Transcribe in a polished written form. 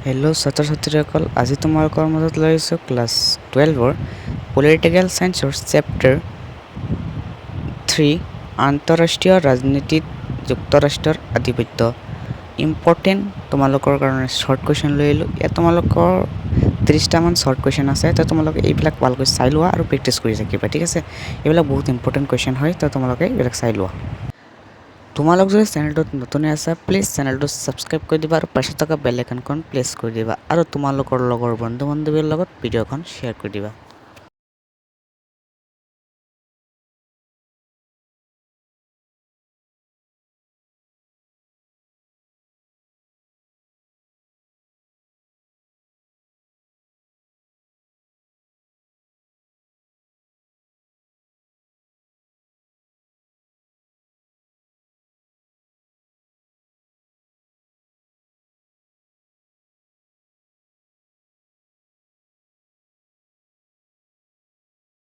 hello' ছাত্ৰ ছাত্ৰীসকল আজি তোমালোকৰ মাজত লৈ আহিছোঁ ক্লাছ 12ৰ পলিটিকেল সায়েন্সৰ চেপ্টাৰ 3 আন্তঃৰাষ্ট্ৰীয় ৰাজনীতিত যুক্তৰাষ্ট্ৰৰ আধিপত্য ইম্পৰ্টেণ্ট তোমালোকৰ কাৰণে শৰ্ট কুৱেশ্যন লৈ আহিলোঁ ইয়াত তোমালোকৰ 30টা মান শৰ্ট কুৱেশ্যন আছে তো তোমালোকে এইবিলাক ভালকৈ চাই লোৱা আৰু প্ৰেক্টিছ কৰি থাকিবা ঠিক আছে এইবিলাক বহুত ইম্পৰ্টেণ্ট কুৱেশ্যন হয় তো তোমালোকে এইবিলাক চাই লোৱা তোমালোক যদি চেনেলটোত নতুন আছে প্লিজ চেনেলটো সাবস্ক্ৰাইব কৰি দিবা আৰু পাশে থকা বেল আইকনখন প্ৰেছ কৰি দিবা আৰু তোমালোকৰ লগৰ বন্ধু বান্ধৱীৰ লগত ভিডিঅ'খন শ্বেয়াৰ কৰি দিবা